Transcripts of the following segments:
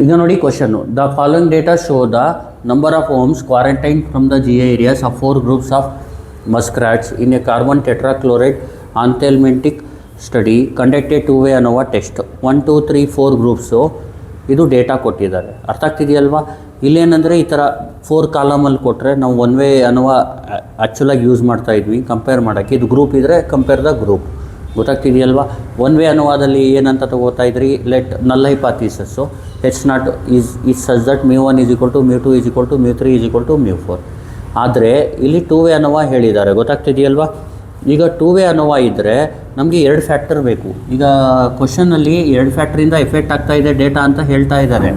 ಈಗ ನೋಡಿ ಕ್ವಶನ್ನು, the following data show the number of homes quarantine from the GA areas of 4 groups of muskrats in a carbon tetrachloride anthelmintic study conducted 2-way ANOVA test. 1, 2, 3, 4 groups ಇದು data ಕೊಟ್ಟಿದ್ದಾರೆ. ಅರ್ಥ ಆಗ್ತಿದೆಯಲ್ವಾ? ಇಲ್ಲೇನಂದರೆ ಈ ಥರ 4 ಕಾಲಮಲ್ಲಿ ಕೊಟ್ಟರೆ ನಾವು 1-way ANOVA ಆ್ಯಕ್ಚುಲಾಗಿ ಯೂಸ್ ಮಾಡ್ತಾಯಿದ್ವಿ compare ಮಾಡೋಕ್ಕೆ. ಇದು ಗ್ರೂಪ್ ಇದ್ದರೆ ಕಂಪೇರ್ ದ ಗ್ರೂಪ್. ಗೊತ್ತಾಗ್ತಿದೆಯಲ್ವಾ? 1-way ANOVAದಲ್ಲಿ ಏನಂತ ತಗೋತಾ ಇದ್ರಿ, ಲೆಟ್ ನಲ್ ಹೈಪಾಥಿಸಸ್ಸು H0 is such that μ1 is equal to μ2 is equal to μ3 is equal to μ4. ಆದರೆ ಇಲ್ಲಿ 2-way ANOVA ಹೇಳಿದ್ದಾರೆ. ಗೊತ್ತಾಗ್ತಿದೆಯಲ್ವಾ? ಈಗ 2-way ANOVA ಇದ್ದರೆ ನಮಗೆ 2 ಫ್ಯಾಕ್ಟರ್ ಬೇಕು. ಈಗ ಕ್ವಶನಲ್ಲಿ 2 ಫ್ಯಾಕ್ಟ್ರಿಂದ ಎಫೆಕ್ಟ್ ಆಗ್ತಾಯಿದೆ ಡೇಟಾ ಅಂತ ಹೇಳ್ತಾ ಇದ್ದಾರೆ.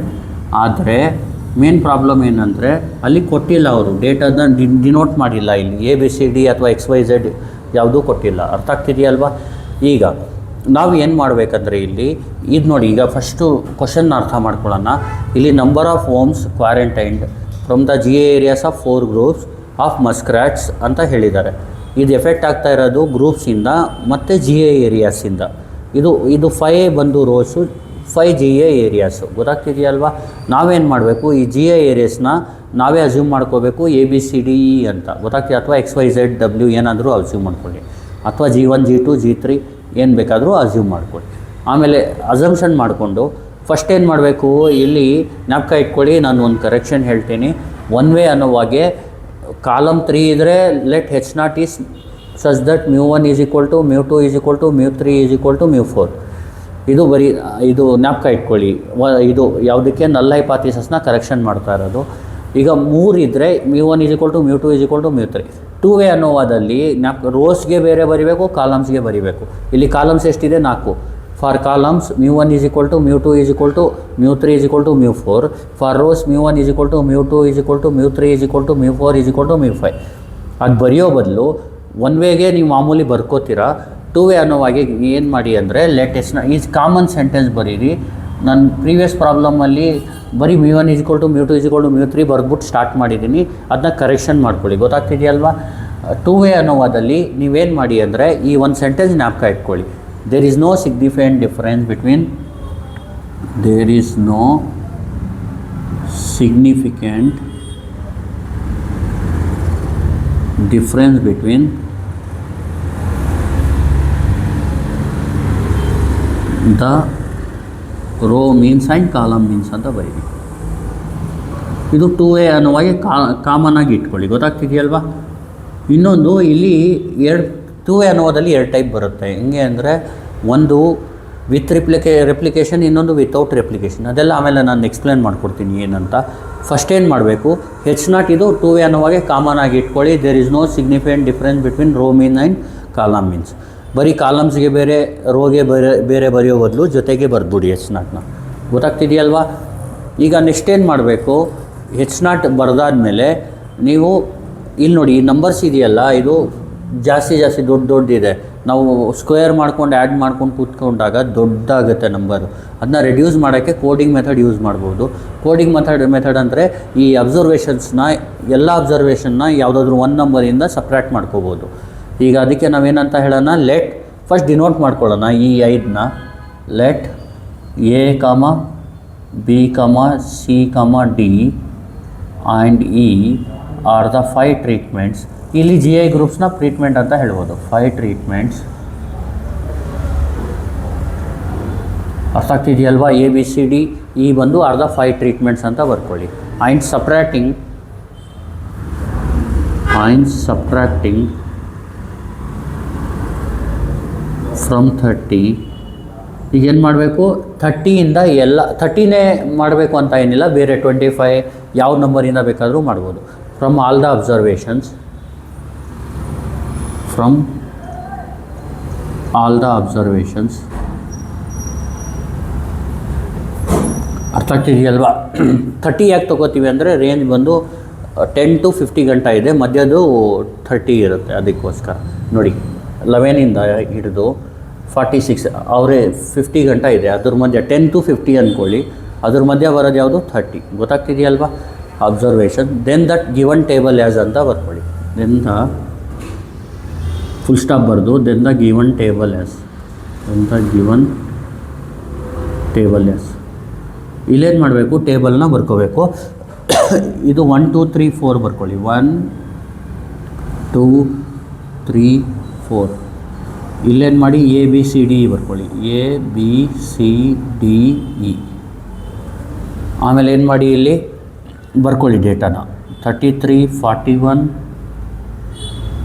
ಆದರೆ ಮೇನ್ ಪ್ರಾಬ್ಲಮ್ ಏನಂದರೆ ಅಲ್ಲಿ ಕೊಟ್ಟಿಲ್ಲ, ಅವರು ಡೇಟಾದ ಡಿನೋಟ್ ಮಾಡಿಲ್ಲ. ಇಲ್ಲಿ ABCD ಅಥವಾ XYZ ಯಾವುದೂ ಕೊಟ್ಟಿಲ್ಲ. ಅರ್ಥ ಆಗ್ತಿದೆಯಲ್ವಾ? ಈಗ ನಾವು ಏನು ಮಾಡಬೇಕಂದ್ರೆ ಇಲ್ಲಿ ಇದು ನೋಡಿ, ಈಗ ಫಸ್ಟು ಕ್ವಶನ್ನ ಅರ್ಥ ಮಾಡ್ಕೊಳ್ಳೋಣ. ಇಲ್ಲಿ number of homes quarantined from the GA areas of 4 groups of muskrats ಅಂತ ಹೇಳಿದ್ದಾರೆ. ಇದು ಎಫೆಕ್ಟ್ ಆಗ್ತಾ ಇರೋದು ಗ್ರೂಪ್ಸಿಂದ ಮತ್ತು GA ಏರಿಯಾಸಿಂದ. ಇದು 5 ಬಂದು ರೋಸು, 5 GA ಏರಿಯಾಸು. ಗೊತ್ತಾಗ್ತಿದೆಯಲ್ವಾ? ನಾವೇನು ಮಾಡಬೇಕು, ಈ GA ಏರಿಯಾಸ್ನ ನಾವೇ ಅಸ್ಯೂಮ್ ಮಾಡ್ಕೋಬೇಕು ABCDE ಅಂತ. ಗೊತ್ತಾಗ್ತಿದೆ? ಅಥವಾ XYZW ಏನಾದರೂ ಅಸ್ಯೂಮ್ ಮಾಡ್ಕೊಳ್ಳಿ, ಅಥವಾ G1 G2 G3 ಏನು ಬೇಕಾದರೂ ಅಸ್ಯೂಮ್ ಮಾಡ್ಕೊಳ್ಳಿ. ಆಮೇಲೆ ಅಸಂಪ್ಷನ್ ಮಾಡಿಕೊಂಡು ಫಸ್ಟ್ ಏನು ಮಾಡಬೇಕು, ಇಲ್ಲಿ ಜ್ಞಾಪಕ ಇಟ್ಕೊಳ್ಳಿ, ನಾನು ಒಂದು ಕರೆಕ್ಷನ್ ಹೇಳ್ತೀನಿ. 1-way ANOVAಗೆ ಕಾಲಮ್ 3 ಇದ್ದರೆ let H0 is such that μ1 is equal to μ2 is equal to μ3 is equal to μ4. ಇದು ಜ್ಞಾಪಕ ಇಟ್ಕೊಳ್ಳಿ. ಇದು ಯಾವುದಕ್ಕೆ ನಲ್ ಹೈಪಾಥಿಸಸ್ನ ಕರೆಕ್ಷನ್ ಮಾಡ್ತಾ ಇರೋದು. ಈಗ 3 ಇದ್ದರೆ μ1 is equal to μ2 is equal to μ3. 2-way ANOVAದಲ್ಲಿ ರೋಸ್ಗೆ ಬೇರೆ ಬರೀಬೇಕು, ಕಾಲಮ್ಸ್ಗೆ ಬರೀಬೇಕು. ಇಲ್ಲಿ ಕಾಲಮ್ಸ್ ಎಷ್ಟಿದೆ? 4. For columns μ1 is equal to μ2 is equal to μ3 is equal to μ4. For rows μ1 is equal to μ2 is equal to μ3 is equal to μ4 is equal to μ5. ಅದು ಬರೆಯೋ ಬದಲು 1-wayಗೆ ನೀವು ಮಾಮೂಲಿ ಬರ್ಕೋತೀರಾ. 2-way ANOVAಗೆ ಏನು ಮಾಡಿ ಅಂದರೆ ಲೇಟೆಸ್ಟ್ನ ಈಸ್ ಕಾಮನ್ ಸೆಂಟೆನ್ಸ್ ಬರೀರಿ. ನನ್ನ ಪ್ರೀವಿಯಸ್ ಪ್ರಾಬ್ಲಮಲ್ಲಿ ಬರೀ μ1 is equal to μ2 is equal to μ3 ಬರ್ದ್ಬಿಟ್ಟು start ಮಾಡಿದ್ದೀನಿ. ಅದನ್ನ ಕರೆಕ್ಷನ್ ಮಾಡ್ಕೊಳ್ಳಿ. ಗೊತ್ತಾಗ್ತಿದೆಯಲ್ವಾ? 2-way ANOVAದಲ್ಲಿ ನೀವೇನು ಮಾಡಿ ಅಂದರೆ ಈ ಒಂದು ಸೆಂಟೆನ್ಸ್ ಜ್ಞಾಪಕ ಇಟ್ಕೊಳ್ಳಿ. There is no significant difference between the row means and column means ಅಂತ ಬರೀರಿ. ಇದು 2-way ANOVAಗೆ ಕಾಮನ್ ಆಗಿ ಇಟ್ಕೊಳ್ಳಿ. ಗೊತ್ತಾಗ್ತಿದೆಯಲ್ವಾ? ಇನ್ನೊಂದು ಇಲ್ಲಿ 2-way ANOVAದಲ್ಲಿ 2 ಟೈಪ್ ಬರುತ್ತೆ. ಹೆಂಗೆ ಅಂದರೆ ಒಂದು ವಿತ್ ರೆಪ್ಲಿಕೇಶನ್, ಇನ್ನೊಂದು ವಿತೌಟ್ ರೆಪ್ಲಿಕೇಶನ್. ಅದೆಲ್ಲ ಆಮೇಲೆ ನಾನು ಎಕ್ಸ್ಪ್ಲೇನ್ ಮಾಡ್ಕೊಡ್ತೀನಿ ಏನಂತ. ಫಸ್ಟ್ ಏನು ಮಾಡಬೇಕು, H0 ಇದು 2-way ANOVAಗೆ ಕಾಮನ್ ಆಗಿ ಇಟ್ಕೊಳ್ಳಿ. There is no significant difference between row mean and column means. ಬರೀ ಕಾಲಮ್ಸ್ಗೆ ಬೇರೆ, ರೋಗೆ ಬೇರೆ ಬರೆಯೋ ಬದಲು ಜೊತೆಗೆ ಬರೆದ್ಬಿಡಿ H0ನ. ಗೊತ್ತಾಗ್ತಿದೆಯಲ್ವಾ? ಈಗ ನೆಕ್ಸ್ಟ್ ಏನು ಮಾಡಬೇಕು, H0 ಬರೆದಾದ್ಮೇಲೆ ನೀವು ಇಲ್ಲಿ ನೋಡಿ, ಈ ನಂಬರ್ಸ್ ಇದೆಯಲ್ಲ, ಇದು ಜಾಸ್ತಿ ದೊಡ್ಡದಿದೆ. ನಾವು ಸ್ಕ್ವೇರ್ ಮಾಡ್ಕೊಂಡು ಆ್ಯಡ್ ಮಾಡ್ಕೊಂಡು ಕೂತ್ಕೊಂಡಾಗ ದೊಡ್ಡದಾಗುತ್ತೆ ನಂಬರು. ಅದನ್ನ ರೆಡ್ಯೂಸ್ ಮಾಡೋಕ್ಕೆ ಕೋಡಿಂಗ್ ಮೆಥಡ್ ಯೂಸ್ ಮಾಡ್ಬೋದು. ಕೋಡಿಂಗ್ ಮೆಥಡ್ ಅಂದರೆ ಈ ಎಲ್ಲ ಅಬ್ಸರ್ವೇಷನ್ನ ಯಾವುದಾದ್ರೂ ಒಂದು ನಂಬರಿಂದ ಸಪ್ರೇಟ್ ಮಾಡ್ಕೋಬೋದು. ಈಗ ಅದಕ್ಕೆ ನಾವೇನಂತ ಹೇಳೋಣ, ಲೆಟ್ ಫಸ್ಟ್ ಡಿನೋಟ್ ಮಾಡ್ಕೊಳ್ಳೋಣ ಈ 5ನ. Let A, B, C, D and E are the 5 treatments. ಇಲ್ಲಿ GI ಗ್ರೂಪ್ಸ್ನ ಟ್ರೀಟ್ಮೆಂಟ್ ಅಂತ ಹೇಳ್ಬೋದು. 5 ಟ್ರೀಟ್ಮೆಂಟ್ಸ್. ಅರ್ಥ ಆಗ್ತಿದೆಯಲ್ವಾ? ABCDE ಬಂದು ಆರ್ ದ 5 ಟ್ರೀಟ್ಮೆಂಟ್ಸ್ ಅಂತ ಬರ್ಕೊಳ್ಳಿ. And subtracting from 30. ಈಗ ಏನು ಮಾಡಬೇಕು, 30ಇಂದ ಎಲ್ಲ 30ನೇ ಮಾಡಬೇಕು ಅಂತ ಏನಿಲ್ಲ, ಬೇರೆ 25 ಯಾವ ನಂಬರಿಂದ ಬೇಕಾದರೂ ಮಾಡ್ಬೋದು. ಫ್ರಮ್ ಆಲ್ ದ ಅಬ್ಸರ್ವೇಷನ್ಸ್ ಅರ್ಥ ಆಗ್ತಿದೆಯಲ್ವಾ? 30 ಯಾಕೆ ತೊಗೋತೀವಿ ಅಂದರೆ ರೇಂಜ್ ಬಂದು 10 to 50 ಗಂಟೆ ಇದೆ, ಮಧ್ಯದು 30 ಇರುತ್ತೆ. ಅದಕ್ಕೋಸ್ಕರ ನೋಡಿ, 11ಇಂದ ಹಿಡಿದು 46 ಅವರೇ 50 ಗಂಟೆ ಇದೆ. ಅದ್ರ ಮಧ್ಯೆ 10 to 50 ಅಂದ್ಕೊಳ್ಳಿ. ಅದ್ರ ಮಧ್ಯೆ ಬರೋದು ಯಾವುದು? 30. ಗೊತ್ತಾಗ್ತಿದೆಯಲ್ವಾ? Observation. Then that given table as ಅಂತ ಬರ್ಕೊಳ್ಳಿ. ದೆನ್ ದ ಫುಲ್ ಸ್ಟಾಪ್ ಬರೆದು then the given table as. ಇಲ್ಲೇನು ಮಾಡಬೇಕು, ಟೇಬಲ್ನ ಬರ್ಕೋಬೇಕು. ಇದು 1 2 3 4 ಬರ್ಕೊಳ್ಳಿ. 1 2 3 4. ಇಲ್ಲೇನು ಮಾಡಿ ABCDE ಬರ್ಕೊಳ್ಳಿ. ABCDE. ಆಮೇಲೆ ಏನು ಮಾಡಿ ಇಲ್ಲಿ ಬರ್ಕೊಳ್ಳಿ ಡೇಟಾನ. 33 41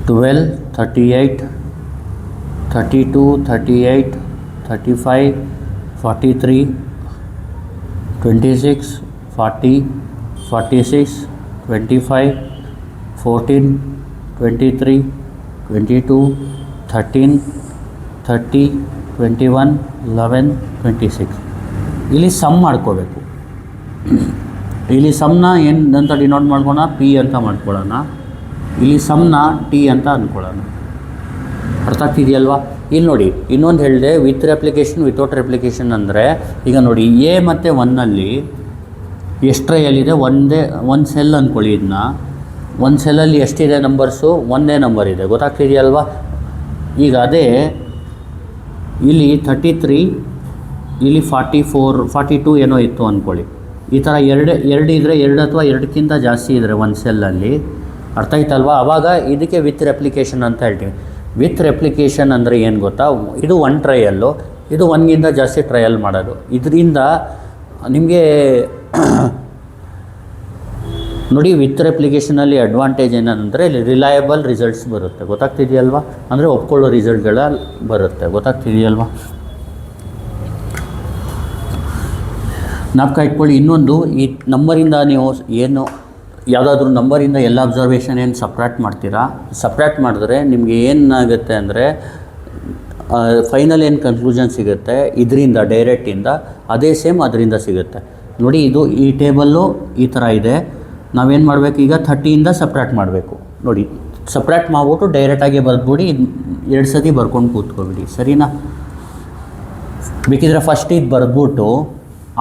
12 38 32 38 35 43 26 40 46 25 14 23 22 13 30 21 11 26. ಇಲ್ಲಿ ಸಮ್ ಮಾಡ್ಕೋಬೇಕು. ಇಲ್ಲಿ ಸಮ್ನ ಏನು ಅಂತ ಡಿನೋಟ್ ಮಾಡ್ಕೊಳ್ಳೋಣ, P ಅಂತ ಮಾಡ್ಕೊಳ್ಳೋಣ. ಇಲ್ಲಿ ಸಮ್ನ T ಅಂತ ಅಂದ್ಕೊಳ್ಳೋಣ. ಅರ್ಥ ಆಗ್ತಿದೆಯಲ್ವಾ? ಇಲ್ಲಿ ನೋಡಿ, ಇನ್ನೊಂದು ಹೇಳಿದೆ, ವಿತ್ ರೆಪ್ಲಿಕೇಶನ್ ವಿತೌಟ್ ರೆಪ್ಲಿಕೇಶನ್ ಅಂದರೆ, ಈಗ ನೋಡಿ A ಮತ್ತು 1ನಲ್ಲಿ ಎಷ್ಟು ಟ್ರಯಲ್ಲಿದೆ, ಒಂದು ಸೆಲ್ ಅಂದ್ಕೊಳ್ಳಿ. ಇದನ್ನ ಒಂದು ಸೆಲ್ಲಲ್ಲಿ ಎಷ್ಟಿದೆ ನಂಬರ್ಸು, ಒಂದೇ ನಂಬರ್ ಇದೆ. ಗೊತ್ತಾಗ್ತಿದೆಯಲ್ವಾ? ಈಗ ಅದೇ ಇಲ್ಲಿ 33, ಇಲ್ಲಿ 44 42 ಏನೋ ಇತ್ತು ಅಂದ್ಕೊಳ್ಳಿ. ಈ ಥರ ಎರಡು ಇದ್ದರೆ, ಎರಡು ಅಥವಾ ಎರಡಕ್ಕಿಂತ ಜಾಸ್ತಿ ಇದ್ದರೆ ಒಂದು ಸೆಲ್ಲಲ್ಲಿ, ಅರ್ಥ ಆಯ್ತಲ್ವಾ? ಆವಾಗ ಇದಕ್ಕೆ ವಿತ್ ರೆಪ್ಲಿಕೇಶನ್ ಅಂತ ಹೇಳ್ತೀವಿ. ವಿತ್ ರೆಪ್ಲಿಕೇಶನ್ ಅಂದರೆ ಏನು ಗೊತ್ತಾ, ಇದು 1 ಟ್ರಯಲ್ಲು, ಇದು 1ಗಿಂತ ಜಾಸ್ತಿ ಟ್ರಯಲ್ ಮಾಡೋದು. ಇದರಿಂದ ನಿಮಗೆ ನೋಡಿ, ವಿತ್ ರೆಪ್ಲಿಕೇಶನಲ್ಲಿ ಅಡ್ವಾಂಟೇಜ್ ಏನಂದರೆ ರಿಲಯಬಲ್ ರಿಸಲ್ಟ್ಸ್ ಬರುತ್ತೆ. ಗೊತ್ತಾಗ್ತಿದೆಯಲ್ವಾ? ಅಂದರೆ ಒಪ್ಕೊಳ್ಳೋ ರಿಸಲ್ಟ್ಗಳ ಬರುತ್ತೆ. ಗೊತ್ತಾಗ್ತಿದೆಯಲ್ವಾ? ಜ್ಞಾಪಕ ಇಟ್ಕೊಳ್ಳಿ. ಇನ್ನೊಂದು, ಈ ನಂಬರಿಂದ ನೀವು ಏನು ಯಾವುದಾದ್ರೂ ನಂಬರಿಂದ ಎಲ್ಲ ಅಬ್ಸರ್ವೇಷನ್ ಏನು ಸಪ್ರೇಟ್ ಮಾಡ್ತೀರಾ, ಸಪ್ರೇಟ್ ಮಾಡಿದ್ರೆ ನಿಮಗೆ ಏನಾಗುತ್ತೆ ಅಂದರೆ ಫೈನಲ್ ಏನು ಕನ್ಕ್ಲೂಷನ್ ಸಿಗುತ್ತೆ ಇದರಿಂದ, ಡೈರೆಕ್ಟಿಂದ ಅದೇ ಸೇಮ್ ಅದರಿಂದ ಸಿಗುತ್ತೆ. ನೋಡಿ, ಇದು ಈ ಟೇಬಲ್ಲು ಈ ಥರ ಇದೆ. ನಾವೇನು ಮಾಡಬೇಕು, ಈಗ 30ಇಂದ ಸಪ್ರೇಟ್ ಮಾಡಬೇಕು. ನೋಡಿ, ಸಪ್ರೇಟ್ ಮಾಡಿಬಿಟ್ಟು ಡೈರೆಕ್ಟಾಗಿ ಬರೆದ್ಬಿಡಿ. 2 ಸತಿ ಬರ್ಕೊಂಡು ಕೂತ್ಕೊಬಿಡಿ, ಸರಿನಾ? ಬೇಕಿದ್ರೆ ಫಸ್ಟ್ ಇದು ಬರೆದ್ಬಿಟ್ಟು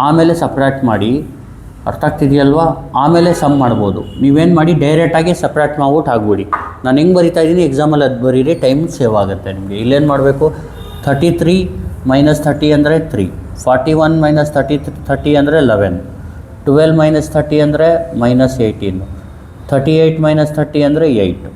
ಆಮೇಲೆ ಸಪ್ರೇಟ್ ಮಾಡಿ. ಅರ್ಥ ಆಗ್ತಿದೆಯಲ್ವಾ? ಆಮೇಲೆ ಸಮ್ ಮಾಡ್ಬೋದು. ನೀವೇನು ಮಾಡಿ, ಡೈರೆಕ್ಟಾಗಿ ಸಪ್ರೇಟ್ ಮಾಡ್ಬಿಟ್ಟು ಹಾಕ್ಬಿಡಿ. ನಾನು ಹೆಂಗೆ ಬರಿತಾ ಇದ್ದೀನಿ ಎಕ್ಸಾಮಲ್ಲಿ ಅದು ಬರೀರಿ, ಟೈಮ್ ಸೇವ್ ಆಗುತ್ತೆ ನಿಮಗೆ. ಇಲ್ಲೇನು ಮಾಡಬೇಕು, 33 - 30 ಅಂದರೆ 3, 41 - 30 ಅಂದರೆ 11, 12 - 30 ಅಂದರೆ -18, 38 - 30 ಅಂದರೆ 8,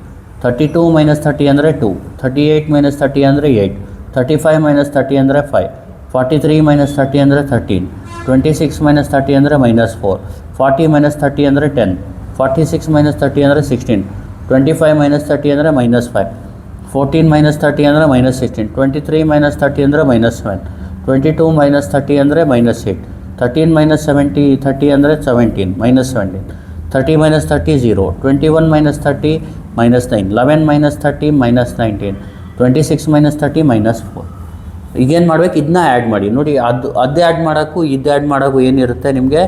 32 - 30 ಅಂದರೆ 2, 38 - 30 ಅಂದರೆ 8, 35 - 30 ಅಂದರೆ 5, 43 - 30 ಅಂದರೆ 13, 26 - 30 ಅಂದರೆ -4, 40 - 30 ಅಂದರೆ 10, 46 - 30 ಅಂದರೆ 16, 25 - 30 ಅಂದರೆ -5, 14 - 30 ಅಂದರೆ -16, 23 - 30 ಅಂದರೆ -7, 22 - 30 ಅಂದರೆ -8, 13 - 30 ಅಂದರೆ 17, -17, 30 - 30 0, 21 - 30 -9, 11 - 30 -19, 26 - 30 -4. ಈಗೇನು ಮಾಡ್ಬೇಕು, ಇದನ್ನ ಆ್ಯಡ್ ಮಾಡಿ. ನೋಡಿ, ಅದು ಆ್ಯಡ್ ಮಾಡೋಕ್ಕೂ ಇದು ಆ್ಯಡ್ ಮಾಡೋಕ್ಕೂ ಏನಿರುತ್ತೆ ನಿಮಗೆ,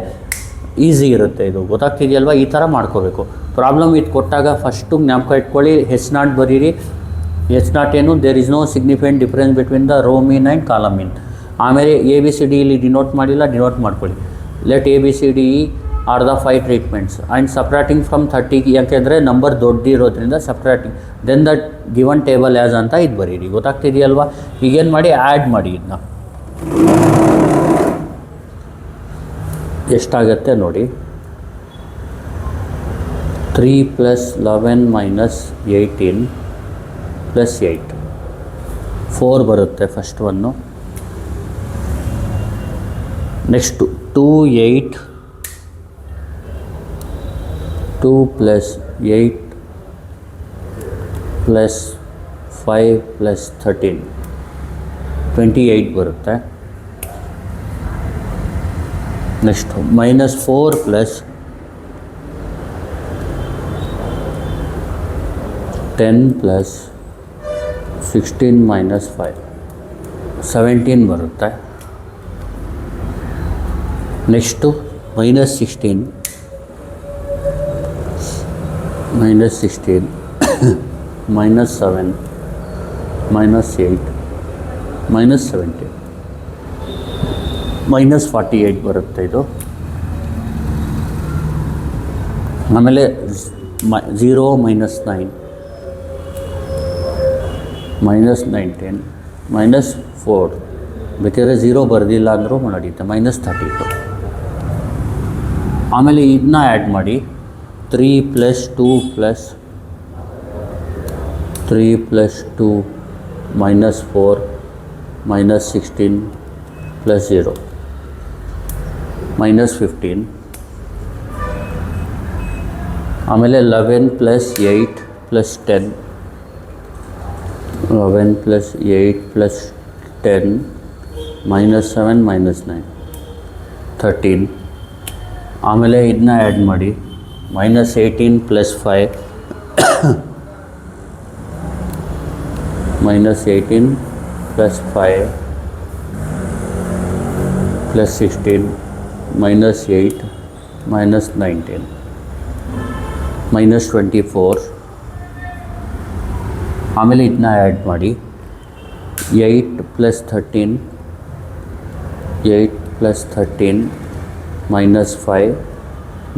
ಈಸಿ ಇರುತ್ತೆ. ಇದು ಗೊತ್ತಾಗ್ತಿದೆಯಲ್ವಾ? ಈ ಥರ ಮಾಡ್ಕೋಬೇಕು. ಪ್ರಾಬ್ಲಮ್ ಇದು ಕೊಟ್ಟಾಗ ಫಸ್ಟು ಜ್ಞಾಪಕ ಇಟ್ಕೊಳ್ಳಿ, H0 ಬರೀರಿ. H0 ಏನು, there is no significant difference between the row mean and column mean. ಆಮೇಲೆ ABCD ಇಲ್ಲಿ ಡಿನೋಟ್ ಮಾಡಿಲ್ಲ, ಡಿನೋಟ್ ಮಾಡ್ಕೊಳ್ಳಿ. Let ABCDE are the 5 treatments and separating from 30, ಯಾಕೆಂದರೆ ನಂಬರ್ ದೊಡ್ಡಿರೋದ್ರಿಂದ separating then the given table as ಅಂತ ಇದು ಬರೀರಿ. ಗೊತ್ತಾಗ್ತಿದೆಯಲ್ವಾ? ಈಗೇನು ಮಾಡಿ, ಆ್ಯಡ್ ಮಾಡಿ. ಇದನ್ನ ಎಷ್ಟಾಗತ್ತೆ ನೋಡಿ, 3 + 11 - 18 + 8, 4 ಬರುತ್ತೆ ಫಸ್ಟ್ ಒನ್ನು. ನೆಕ್ಸ್ಟು 2 8, 2 + 8 + 5 + 13, 28 ಬರುತ್ತೆ. ನೆಕ್ಸ್ಟು -4 + 10 + 16 - 5, 17 ಬರುತ್ತೆ. ನೆಕ್ಸ್ಟು -16 -7 -7 -8 -17 -48 ಬರುತ್ತೆ ಇದು. ಆಮೇಲೆ 0 - 9 -19 -4, ಬೇಕಾದರೆ 0 ಬರೆದಿಲ್ಲ ಅಂದರೂ ನಡೆಯುತ್ತೆ, -32. ಆಮೇಲೆ ಇದನ್ನ ಆ್ಯಡ್ ಮಾಡಿ 3 + 2 + 3 + 2 -4 -16 + 0 -15. ಆಮೇಲೆ 11 + 8 + 10 11 + 8 + 10 -7 -9 13. ಆಮೇಲೆ ಇದನ್ನ ಆ್ಯಡ್ ಮಾಡಿ -18 + 5 -18 + 5 + 16 -8 -19 -24. ಆಮೇಲೆ ಇದನ್ನ ಆ್ಯಡ್ ಮಾಡಿ 8 + 13 -5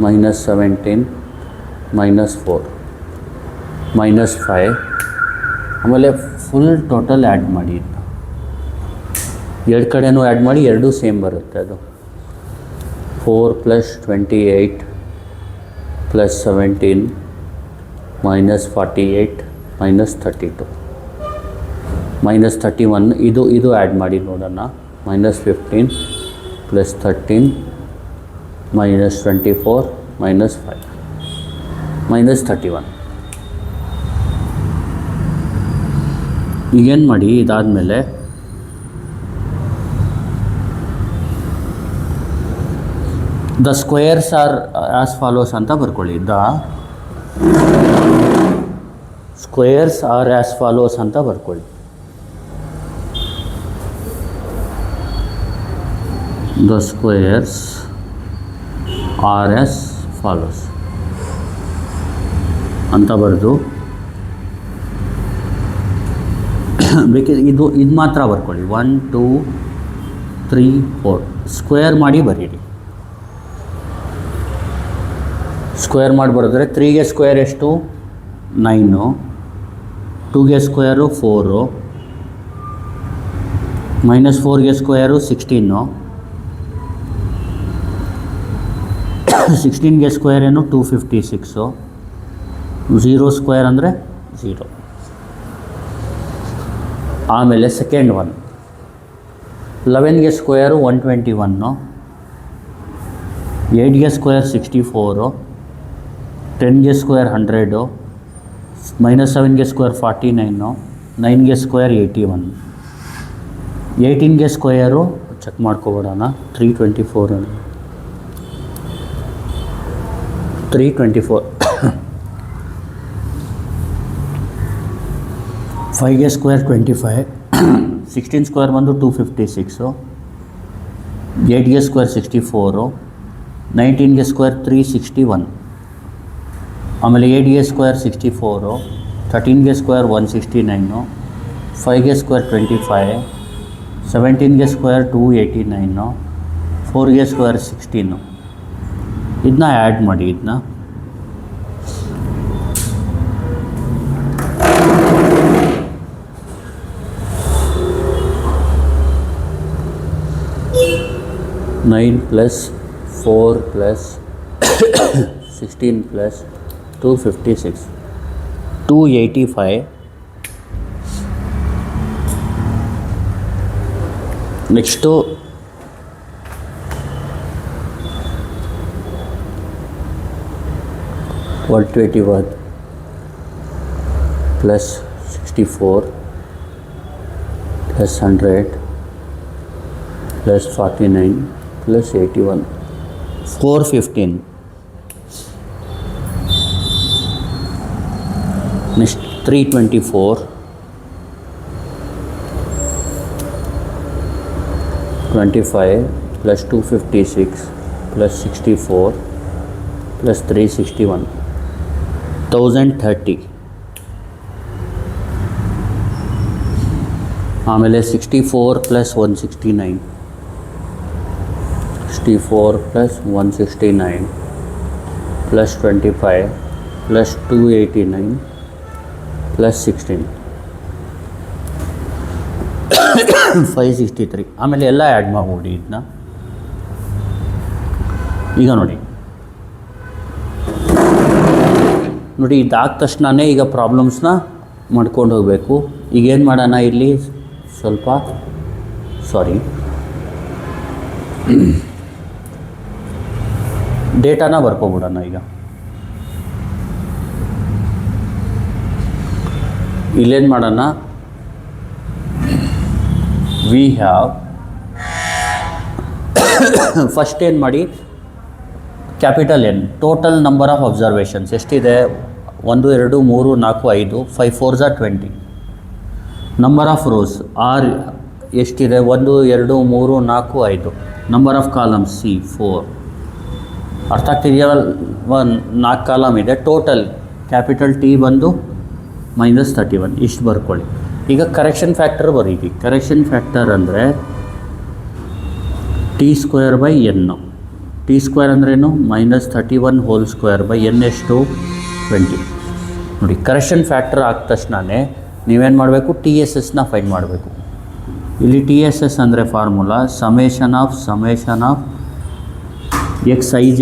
-17 -4 -5. ಆಮೇಲೆ ಫುಲ್ ಟೋಟಲ್ ಆ್ಯಡ್ ಮಾಡಿ. ಎರಡು ಕಡೆನೂ ಆ್ಯಡ್ ಮಾಡಿ, ಎರಡೂ ಸೇಮ್ ಬರುತ್ತೆ. ಅದು 4 + 28 + 17 -48 -32 -31. ಇದು ಆ್ಯಡ್ ಮಾಡಿ ನೋಡೋಣ. -15 + 13 -24 -5 -31. ಈಗೇನು ಮಾಡಿ, ಇದಾದಮೇಲೆ the squares are as follows ಅಂತ ಬರ್ಕೊಳ್ಳಿ. The squares are as follows ಅಂತ ಬರ್ಕೊಳ್ಳಿ. The squares are as follows ಅಂತ ಬರೆದು ಬೇಕಿದ್ರೆ ಇದು ಮಾತ್ರ ಬರ್ಕೊಳ್ಳಿ. 1 2 3 4 ಸ್ಕ್ವೇರ್ ಮಾಡಿ ಬರೀರಿ. ಸ್ಕ್ವೇರ್ ಮಾಡಿ ಬರೆದ್ರೆ 3ಗೆ ಸ್ಕ್ವೇರ್ ಎಷ್ಟು? 9. 2ಗೆ ಸ್ಕ್ವೇರು 4. -4ಗೆ ಸ್ಕ್ವೇರು 16. 16ಗೆ ಸ್ಕ್ವೇರ್ ಏನು? 256. 0 ಸ್ಕ್ವೇರ್ ಅಂದರೆ 0. ಆಮೇಲೆ ಸೆಕೆಂಡ್ ಒನ್ 11ಗೆ ಸ್ಕ್ವೇರು 121. 8ಗೆ ಸ್ಕ್ವೇರ್ 64. 10ಗೆ ಸ್ಕ್ವೇರ್ 100. -7ಗೆ ಸ್ಕ್ವೇರ್ 49. 9ಗೆ ಸ್ಕ್ವೇರ್ 81. 18ಗೆ ಸ್ಕ್ವೇರು ಚೆಕ್ ಮಾಡ್ಕೊಬಿಡೋಣ. 324. 324. 5ಗೆ ಸ್ಕ್ವೇರ್ 25. 16 ಸ್ಕ್ವೇರ್ ಬಂದು 256. 8ಗೆ ಸ್ಕ್ವೇರ್ 64. 19ಗೆ ಸ್ಕ್ವೇರ್ 361. ಆಮೇಲೆ 8ಗೆ ಸ್ಕ್ವೇರ್ 64. 13ಗೆ ಸ್ಕ್ವೇರ್ 169. 5ಗೆ ಸ್ಕ್ವೇರ್ 25. 17ಗೆ ಸ್ಕ್ವೇರ್ 289. 4ಗೆ ಸ್ಕ್ವೇರ್ 16. ಇದನ್ನ ಆ್ಯಡ್ ಮಾಡಿ. ಇದನ್ನ 9 + 4 + 16 + 256 285. ನೆಕ್ಸ್ಟು 121 + 64 + 100 + 49 + 81 415. Next 324 25 + 256 + 64 + 361 1030. ಆಮೇಲೆ 64 + 169 64 + 169 + 25 + 289 + 16 563. ಆಮೇಲೆ ಎಲ್ಲ ಆ್ಯಡ್ ಮಾಡ್ಬಿಡಿ ಇದನ್ನ. ಈಗ ನೋಡಿ ನೋಡಿ ಇದಾದ ತಕ್ಷಣವೇ ಈಗ ಪ್ರಾಬ್ಲಮ್ಸ್ನ ಮಾಡ್ಕೊಂಡು ಹೋಗಬೇಕು. ಈಗೇನು ಮಾಡೋಣ ಇಲ್ಲಿ ಸ್ವಲ್ಪ ಡೇಟಾನ ಬರ್ಕೊಬಿಡೋಣ. ಈಗ ಇಲ್ಲೇನು ಮಾಡೋಣ, ವಿ ಹ್ಯಾವ್ ಫಸ್ಟ್ ಏನು ಮಾಡಿ, capital N total number of observations ಎಷ್ಟಿದೆ, 1 2 3 4 5 5 4 20. ನಂಬರ್ ಆಫ್ ರೋಸ್ ಆರ್ ಎಷ್ಟಿದೆ, 1 2 3 4 5. Number of columns C 4. ಅರ್ಥ ಆಗ್ತಿದೆಯಲ್ಲ, 4 ಕಾಲಮ್ ಇದೆ. ಟೋಟಲ್ ಕ್ಯಾಪಿಟಲ್ ಟಿ ಬಂದು -31 ಇಷ್ಟು ಬರ್ಕೊಳ್ಳಿ. ಈಗ ಕರೆಕ್ಷನ್ ಫ್ಯಾಕ್ಟರ್ ಬರೀರಿ. ಕರೆಕ್ಷನ್ ಫ್ಯಾಕ್ಟರ್ ಅಂದರೆ t²/n. t² ಅಂದ್ರೇನು, -31 ಹೋಲ್ ಸ್ಕ್ವೇರ್ ಬೈ n ಎಷ್ಟು 20. ನೋಡಿ ಕರೆಕ್ಷನ್ ಫ್ಯಾಕ್ಟರ್ ಆದ ತಕ್ಷಣವೇ ನೀವೇನು ಮಾಡಬೇಕು, TSSನ ಫೈಂಡ್ ಮಾಡಬೇಕು. ಇಲ್ಲಿ TSS ಅಂದರೆ ಫಾರ್ಮುಲಾ ಸಮೇಷನ್ ಆಫ್ xij²,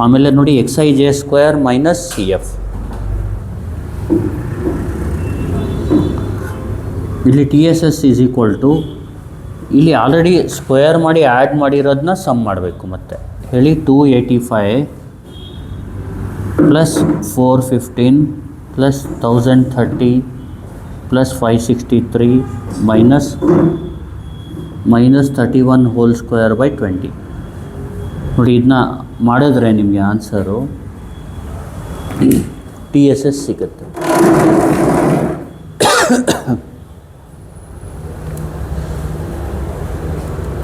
ಆಮೇಲೆ ನೋಡಿ xij² - CF. ಇಲ್ಲಿ TSS ಈಸ್ ಈಕ್ವಲ್ ಟು, ಇಲ್ಲಿ ಆಲ್ರೆಡಿ ಸ್ಕ್ವೇರ್ ಮಾಡಿ ಆ್ಯಡ್ ಮಾಡಿರೋದನ್ನ ಸಮ್ ಮಾಡಬೇಕು. ಮತ್ತೆ ಹೇಳಿ, 285 + 415 + 1030 + 563 -31 ಹೋಲ್ ಸ್ಕ್ವೇರ್ ಬೈ 20. ನೋಡಿ ಇದನ್ನ ಮಾಡಿದ್ರೆ ನಿಮಗೆ ಆನ್ಸರು TSS ಸಿಗುತ್ತೆ.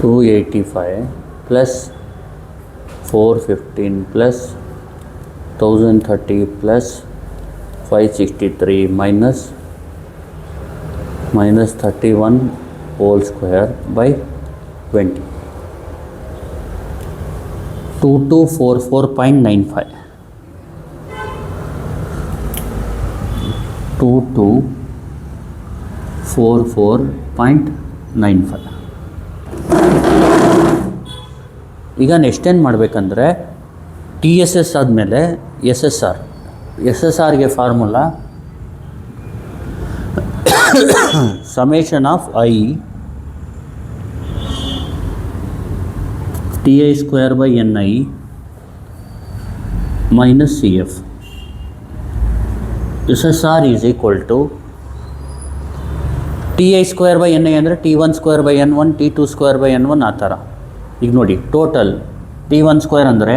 $285 + 415 + 1030 + 563 -31 ಹೋಲ್ ಸ್ಕ್ವೇರ್ ಬೈ 20. 2244.95. 2244.95. ಈಗ ನೆಕ್ಸ್ಟ್ ಏನು ಮಾಡಬೇಕಂದ್ರೆ, TSS ಆದಮೇಲೆ SSRಗೆ formula summation of i ti²/ni - CF. SSR is equal to ti²/ni ಅಂದರೆ t1²/n1 t2²/n1 ಆ ಥರ. ಈಗ ನೋಡಿ ಟೋಟಲ್ t1² ಅಂದರೆ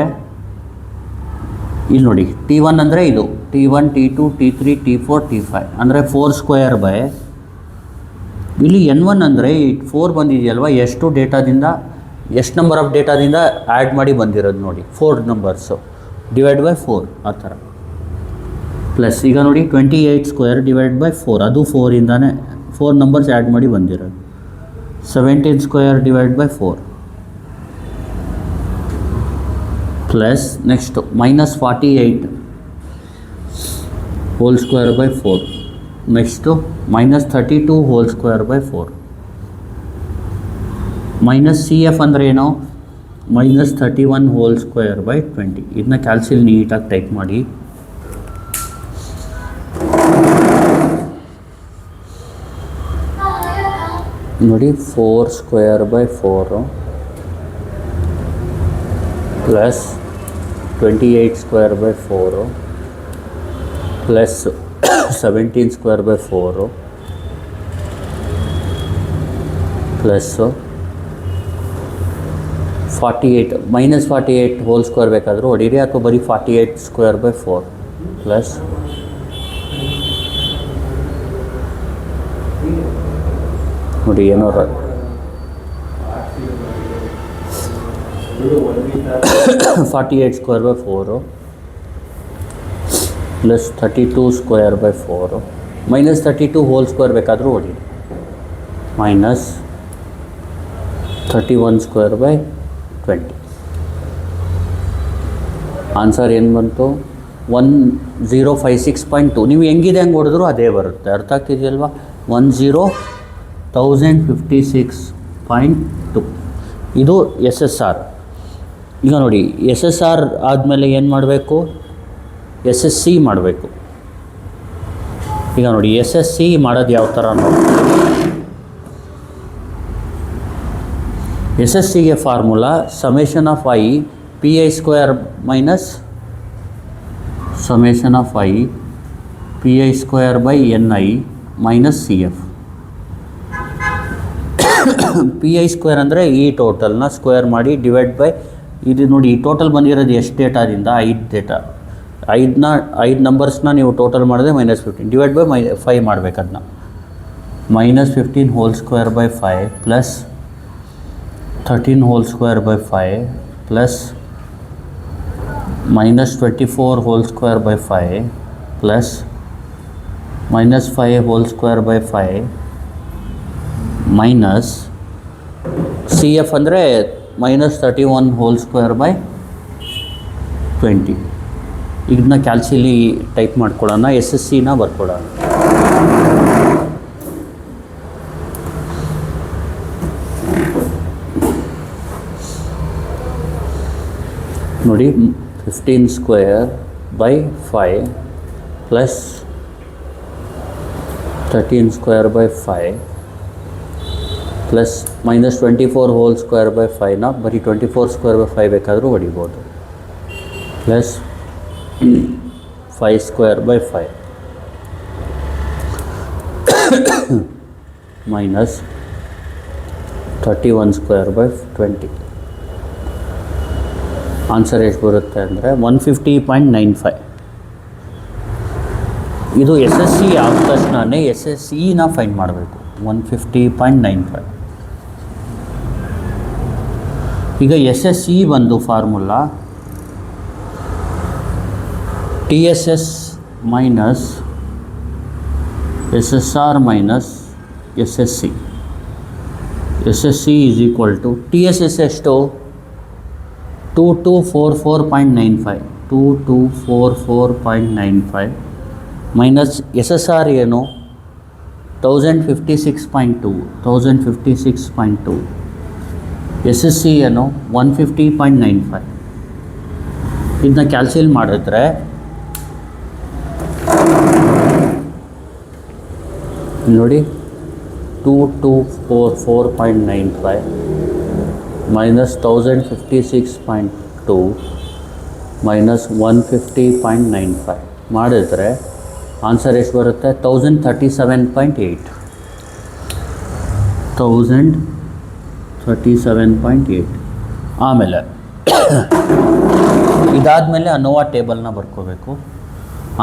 ಇಲ್ಲಿ ನೋಡಿ, t1 ಅಂದರೆ ಇದು t1 t2 t3 t4 t5 ಅಂದರೆ 4² ಇಲ್ಲಿ n1 ಅಂದರೆ 4 ಬಂದಿದೆಯಲ್ವ, ಎಷ್ಟು ಡೇಟಾದಿಂದ ಎಷ್ಟು ನಂಬರ್ ಆಫ್ ಡೇಟಾದಿಂದ ಆ್ಯಡ್ ಮಾಡಿ ಬಂದಿರೋದು ನೋಡಿ, 4 ನಂಬರ್ಸು / 4 ಆ ಥರ. ಪ್ಲಸ್ ಈಗ ನೋಡಿ 28² / 4 ಅದು 4ಇಂದಾನೆ 4 ನಂಬರ್ಸ್ ಆ್ಯಡ್ ಮಾಡಿ ಬಂದಿರೋದು. 17² / 4 plus next -48 hole square by 4. Next -32 hole square by 4 CF ಅಂದರೆ ಏನು, -31 ಹೋಲ್ ಸ್ಕ್ವೇರ್ ಬೈ 20. ಇದನ್ನ ಕ್ಯಾಲ್ಸಿಲ್ ನೀಟಾಗಿ ಟೈಪ್ ಮಾಡಿ. ನೋಡಿ 4² / 4 plus 28² / 4 plus 17² / 4 plus 48 -48 whole square ಬೇಕಾದರೂ ಹೊಡೀರಿ, ಅಥವಾ ಬರೀ 48² / 4 ಪ್ಲಸ್ ನೋಡಿ ಏನೋ 48² / 4 ಪ್ಲಸ್ 32² / 4 -32 ಹೋಲ್ ಸ್ಕ್ವೇರ್ ಬೇಕಾದರೂ ಹೊಡಿ, -31² / 20. ಆನ್ಸರ್ ಏನು ಬಂತು, 1056.2. ನೀವು ಹೆಂಗಿದೆ ಹಂಗೆ ಹೊಡೆದ್ರು ಅದೇ ಬರುತ್ತೆ. ಅರ್ಥ ಆಗ್ತಿದೆಯಲ್ವಾ, 1056.2 ಇದು SSR. ಈಗ ನೋಡಿ ಎಸ್ ಎಸ್ ಆರ್ ಆದಮೇಲೆ ಏನು ಮಾಡಬೇಕು, ಎಸ್ ಎಸ್ ಸಿ ಮಾಡಬೇಕು. ಈಗ ನೋಡಿ ಎಸ್ ಎಸ್ ಸಿ ಮಾಡೋದು ಯಾವ ಥರ ನೋಡಿ, ಎಸ್ ಎಸ್ ಸಿಗೆ formula summation of I P I square minus summation of I P I square by N I minus C F. P I square ಅಂದರೆ ಈ ಟೋಟಲ್ನ ಸ್ಕ್ವೇರ್ ಮಾಡಿ ಡಿವೈಡ್ ಬೈ ಇದು ನೋಡಿ, ಈ ಟೋಟಲ್ ಬಂದಿರೋದು ಎಷ್ಟು ಡೇಟಾದಿಂದ 5 ಡೇಟಾ, 5 ನಂಬರ್ಸ್ನ ನೀವು ಟೋಟಲ್ ಮಾಡಿದ್ರೆ -15 ಡಿವೈಡ್ ಬೈ 5 ಮಾಡಬೇಕು. ಅದನ್ನ -15 whole square by 5 plus 13 whole square by 5 plus -24 whole square by 5 plus -5 whole square by 5 minus C F ಅಂದರೆ -31 ಹೋಲ್ ಸ್ಕ್ವೇರ್ ಬೈ 20. ಇದನ್ನ ಕ್ಯಾಲ್ಸಿಲಿ ಟೈಪ್ ಮಾಡ್ಕೊಳ್ಳೋಣ, ಎಸ್ ಎಸ್ ಸಿನ ಬರ್ಕೊಳ್ಳೋಣ. ನೋಡಿ 15 square by 5 plus 13 square by 5 plus -24 whole square by 5ನ ಬರೀ 24 square by 5 ಬೇಕಾದರೂ ಹೊಡಿಬೋದು, plus 5 square by 5 minus 31 square by 20. Answer ಎಷ್ಟು ಬರುತ್ತೆ ಅಂದರೆ 150.95. ಇದು ಎಸ್ ಎಸ್ ಸಿ ಆದ ತಕ್ಷಣವೇ ಎಸ್ ಎಸ್ ಸಿನ ಫೈಂಡ್ ಮಾಡಬೇಕು, 150.95. ಈಗ ಎಸ್ ಎಸ್ ಸಿ ಬಂದು formula T S S minus S S R minus S S C. S S C is equal to T S S ಎಷ್ಟು 2244.95 2244.95 ಮೈನಸ್ ಎಸ್ ಎಸ್ ಆರ್ ಏನು 1056.2 1056.2 S S C ಏನು 150.95. ಇದನ್ನ ಕ್ಯಾಲ್ಸಿಲ್ ಮಾಡಿದ್ರೆ ನೋಡಿ 2244.95 minus 1056.2 minus 150.95 ಮಾಡಿದ್ರೆ answer ಎಷ್ಟು ಬರುತ್ತೆ 1037.8. 1037.8. ಆಮೇಲೆ ಇದಾದಮೇಲೆ ಅನೋವಾ ಟೇಬಲ್ನ ಬರ್ಕೋಬೇಕು.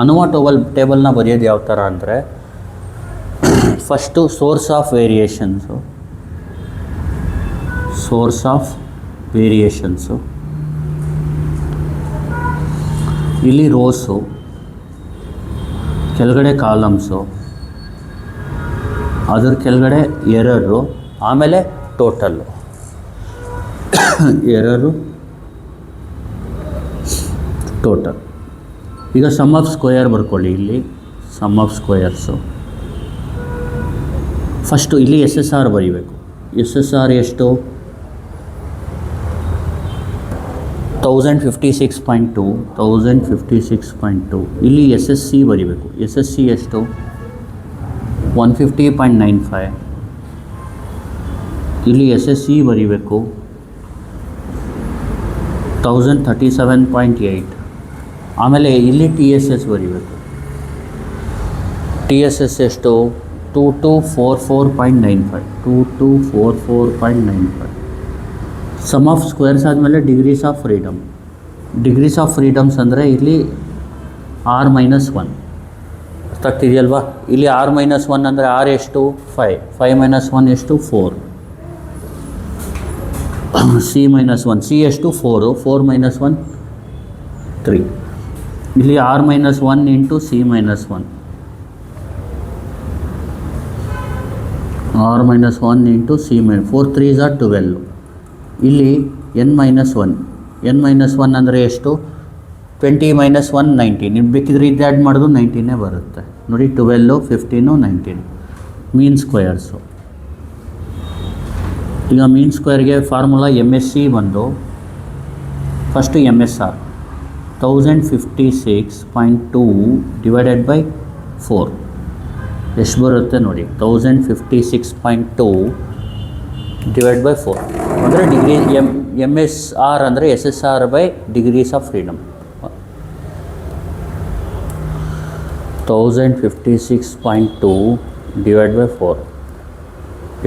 ಅನೋವಾ ಟೇಬಲ್ನ ಬರೆಯೋದು ಯಾವ ಥರ ಅಂದರೆ, ಫಸ್ಟು ಸೋರ್ಸ್ ಆಫ್ ವೇರಿಯೇಷನ್ಸು ಇಲ್ಲಿ ರೋಸು, ಕೆಳಗಡೆ ಕಾಲಮ್ಸು, ಅದ್ರ ಕೆಳಗಡೆ ಎರರು, ಆಮೇಲೆ ಟೋಟಲ್ಲು. ಎರರು ಟೋಟಲ್. ಈಗ ಸಮ್ ಆಫ್ ಸ್ಕ್ವೇರ್ ಬರ್ಕೊಳ್ಳಿ. ಇಲ್ಲಿ ಸಮ್ ಆಫ್ ಸ್ಕ್ವೇರ್ಸು ಫಸ್ಟು ಇಲ್ಲಿ ಎಸ್ ಎಸ್ ಆರ್ ಬರೀಬೇಕು. ಎಸ್ ಎಸ್ ಆರ್ ಎಷ್ಟು 1056.2 1056.2. ಇಲ್ಲಿ ಎಸ್ ಎಸ್ ಸಿ ಬರೀಬೇಕು. ಎಸ್ ಎಸ್ ಸಿ ಎಷ್ಟು 150.95. ಇಲ್ಲಿ ಎಸ್ ಎಸ್ ಸಿ ಬರೀಬೇಕು 1037.8. ಆಮೇಲೆ ಇಲ್ಲಿ ಟಿ ಎಸ್ ಎಸ್ ಬರೀಬೇಕು. ಟಿ ಎಸ್ ಎಸ್ ಎಷ್ಟು 2244.95 2244.95. ಸಮ್ ಆಫ್ ಸ್ಕ್ವೇರ್ಸ್ ಆದಮೇಲೆ ಡಿಗ್ರೀಸ್ ಆಫ್ ಫ್ರೀಡಮ್ಸ್ ಅಂದರೆ ಇಲ್ಲಿ R-1 ಆಗ್ತಿದೆಯಲ್ವಾ. ಇಲ್ಲಿ R-1 ಅಂದರೆ R ಎಷ್ಟು 5 5 - 1 ಎಷ್ಟು 4. C-1 C ಎಷ್ಟು 4 4 - 1 3. ಇಲ್ಲಿ R-1 into C-1 R-1 into C-1 4 3s are 12. ಇಲ್ಲಿ n-1 ಅಂದರೆ ಎಷ್ಟು 20 - 1 19. ನೀವು ಬೇಕಿದ್ರೆ ಇದು ಆ್ಯಡ್ ಮಾಡೋದು 19 ಬರುತ್ತೆ ನೋಡಿ. 12 15 19 ಮೀನ್ ಸ್ಕ್ವೇರ್ಸು. ಈಗ ಮೀನ್ ಸ್ಕ್ವೇರ್ಗೆ ಫಾರ್ಮುಲಾ ಎಮ್ ಎಸ್ ಸಿ ಬಂದು ಫಸ್ಟು MSR 1056.2 ಡಿವೈಡೆಡ್ ಬೈ 4 ಎಷ್ಟು ಬರುತ್ತೆ ನೋಡಿ. 1056.2 ಡಿವೈಡ್ ಬೈ 4 ಅಂದರೆ ಡಿಗ್ರಿ MSR ಅಂದರೆ SSR by degrees of freedom. 1056.2 divide by 4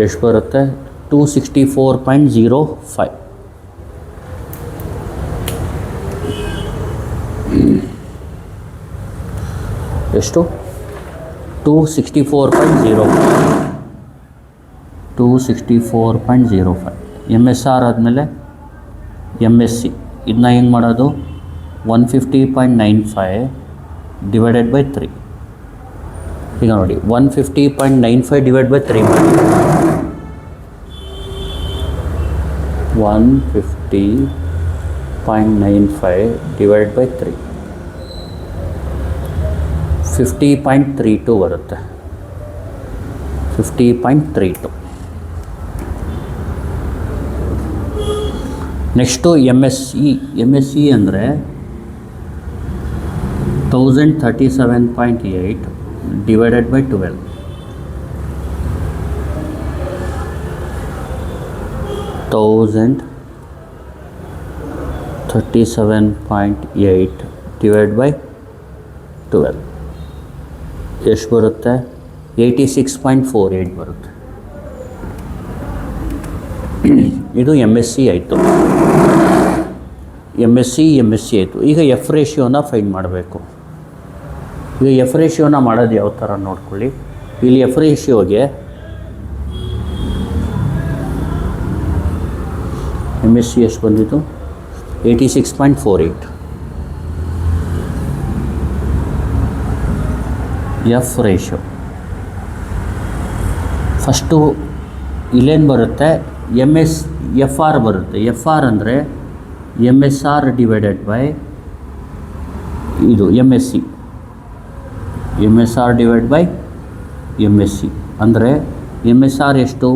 ಎಷ್ಟು ಬರುತ್ತೆ? 264.05. ಎಷ್ಟು? 264.05. MSR ಆದಮೇಲೆ MSC ಇದನ್ನ ಹೆಂಗೆ ಮಾಡೋದು? 150.95 ಡಿವೈಡೆಡ್ ಬೈ 3. ಈಗ ನೋಡಿ 150.95 ಡಿವೈಡ್ ಬೈ 3 ಮಾಡಿ. 150.95 ಡಿವೈಡ್ ಬೈ 3 50.32 ಬರುತ್ತೆ. 50.32. ನೆಕ್ಸ್ಟು MSE ಅಂದರೆ 1037.8 ಡಿವೈಡೆಡ್ ಬೈ 12. 1037.8 ಡಿವೈಡ್ ಬೈ 12 ಎಷ್ಟು ಬರುತ್ತೆ? 86.48 ಬರುತ್ತೆ. ಇದು MSC ಆಯಿತು. MSC ಆಯಿತು. ಈಗ F ರೇಷಿಯೋನ ಫೈಂಡ್ ಮಾಡಬೇಕು. ಈಗ F ರೇಷಿಯೋನ ಮಾಡೋದು ಯಾವ ಥರ ನೋಡ್ಕೊಳ್ಳಿ. ಇಲ್ಲಿ F ರೇಷಿಯೋಗೆ MSC ಎಷ್ಟು ಬಂದಿತ್ತು? 86.48. F ರೇಷಿಯೋ ಫಸ್ಟು ಇಲ್ಲೇನು ಬರುತ್ತೆ? FR ಬರುತ್ತೆ. FR ಅಂದರೆ MSR ಡಿವೈಡೆಡ್ ಬೈ ಇದು MSC. MSR divide by MSC ಅಂದರೆ MSR ಎಷ್ಟು?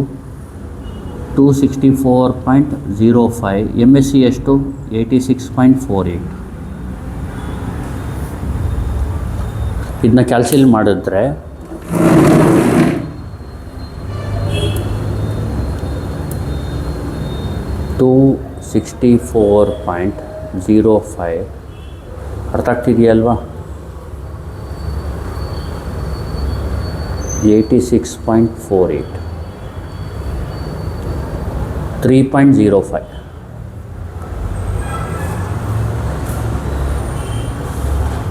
264.05. MSC ಎಷ್ಟು? 86.48. ಇದನ್ನ ಕ್ಯಾಲ್ಸಿಲ್ ಮಾಡಿದ್ರೆ 264.05 ಅರ್ಥ ಆಗ್ತಿದೆಯಲ್ವಾ? 86.48 3.05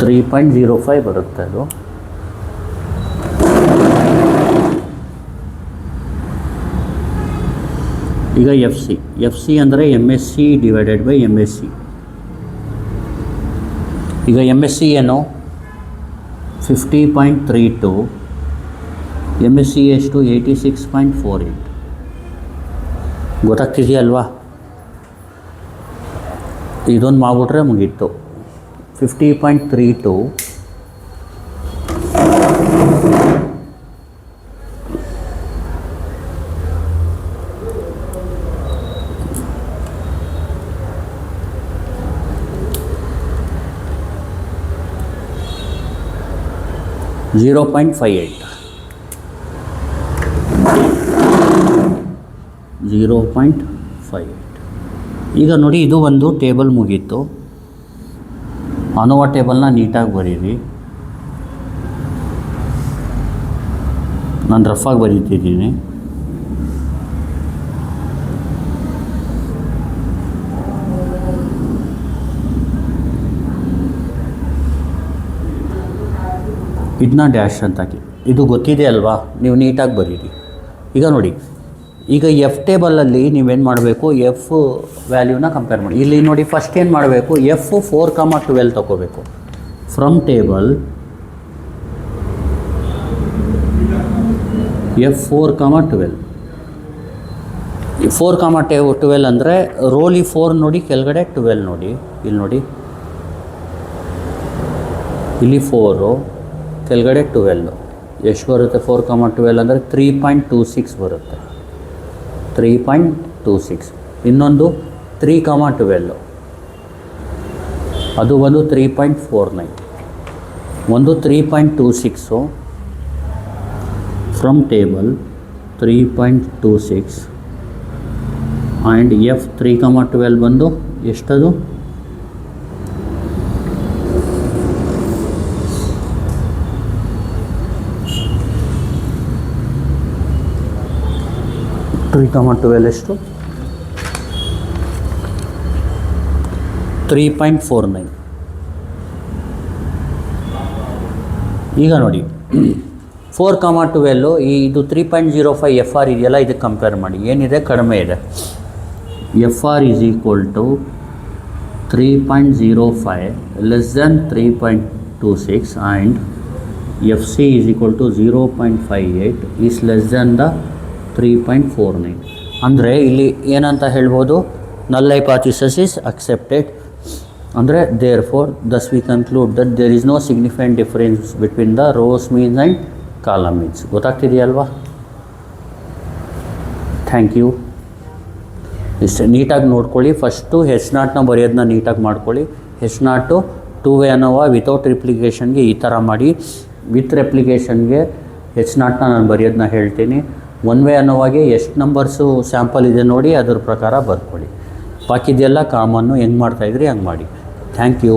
3.05 ಬರುತ್ತೆ ಅದು. ಈಗ ಎಫ್ ಸಿ ಅಂದರೆ MSC ಡಿವೈಡೆಡ್ ಬೈ MSC. ಈಗ MSC ಏನು? 50.32. MSC ಎಷ್ಟು? 86.48. ಗೊತ್ತಾಗ್ತಿದೆಯಲ್ವಾ? ಇದೊಂದು ಮಾಡಿಬಿಟ್ರೆ ಮುಗೀತು. 50.32 0.58 0.58. ಈಗ ನೋಡಿ ಇದು ಒಂದು ಟೇಬಲ್ ಮುಗೀತು. ANOVA ಟೇಬಲ್ನ ನೀಟಾಗಿ ಬರೀರಿ. ನಾನು ರಫಾಗಿ ಬರೀತಿದ್ದೀನಿ. ಇದನ್ನ ಡ್ಯಾಶ್ ಅಂತ ಹಾಕಿ. ಇದು ಗೊತ್ತಿದೆ ಅಲ್ವಾ? ನೀವು ನೀಟಾಗಿ ಬರೀರಿ. ಈಗ ನೋಡಿ, ಈಗ F ಟೇಬಲಲ್ಲಿ ನೀವೇನು ಮಾಡಬೇಕು? F ವ್ಯಾಲ್ಯೂನ ಕಂಪೇರ್ ಮಾಡಿ. ಇಲ್ಲಿ ನೋಡಿ, ಫಸ್ಟ್ ಏನು ಮಾಡಬೇಕು? F 4,12 ತಗೋಬೇಕು. From table F 4,12. 4,12 ಅಂದರೆ ರೋಲಿ 4 ನೋಡಿ, ಕೆಳಗಡೆ 12 ನೋಡಿ. ಇಲ್ಲಿ ನೋಡಿ, ಇಲ್ಲಿ 4 ಕೆಳಗಡೆ 12 ಎಷ್ಟು ಬರುತ್ತೆ? 4,12 ಅಂದರೆ 3.26 ಬರುತ್ತೆ. 3.26. ಇನ್ನೊಂದು 3,12 ಅದು ಒಂದು 3.49, ಒಂದು 3.26 ಫ್ರಮ್ ಟೇಬಲ್ 3.26 ಆ್ಯಂಡ್ F3,12 ಬಂದು ಎಷ್ಟದು 3,12 ಎಷ್ಟು 3.49. ಈಗ ನೋಡಿ 4,12 ಇದು 3.05 FR ಇದೆಯಲ್ಲ, ಇದಕ್ಕೆ ಕಂಪೇರ್ ಮಾಡಿ. ಏನಿದೆ? ಕಡಿಮೆ ಇದೆ. FR is equal to 3.05 less than 3.26 and FC is equal to 0.58 is less than the 3.49. ಅಂದರೆ ಇಲ್ಲಿ ಏನಂತ ಹೇಳ್ಬೋದು? Null hypothesis is accepted. ಅಂದರೆ therefore thus we conclude that there is no significant difference between the rows means and column means. ಗೊತ್ತಾಗ್ತಿದೆಯಲ್ವಾ? Thank you. ಇಷ್ಟೇ, ನೀಟಾಗಿ ನೋಡ್ಕೊಳ್ಳಿ. First H0ನ ಬರೆಯೋದನ್ನ ನೀಟಾಗಿ ಮಾಡ್ಕೊಳ್ಳಿ. H0 2 ವೇ ಅನ್ನೋವ ವಿತೌಟ್ ರಿಪ್ಲಿಕೇಷನ್ಗೆ ಈ ಥರ ಮಾಡಿ. ವಿತ್ ರೆಪ್ಲಿಕೇಷನ್ಗೆ H0ನ ನಾನು ಬರೆಯೋದನ್ನ ಹೇಳ್ತೀನಿ. 1 ವೇ ಅನ್ನೋವಾಗೆ ಎಷ್ಟು ನಂಬರ್ಸು ಸ್ಯಾಂಪಲ್ ಇದೆ ನೋಡಿ, ಅದ್ರ ಪ್ರಕಾರ ಬರ್ಕೊಳ್ಳಿ. ಬಾಕಿದೆಲ್ಲ ಕಾಮನ್ನು ಹೆಂಗೆ ಮಾಡ್ತಾಯಿದ್ರಿ ಹಂಗೆ ಮಾಡಿ. Thank you.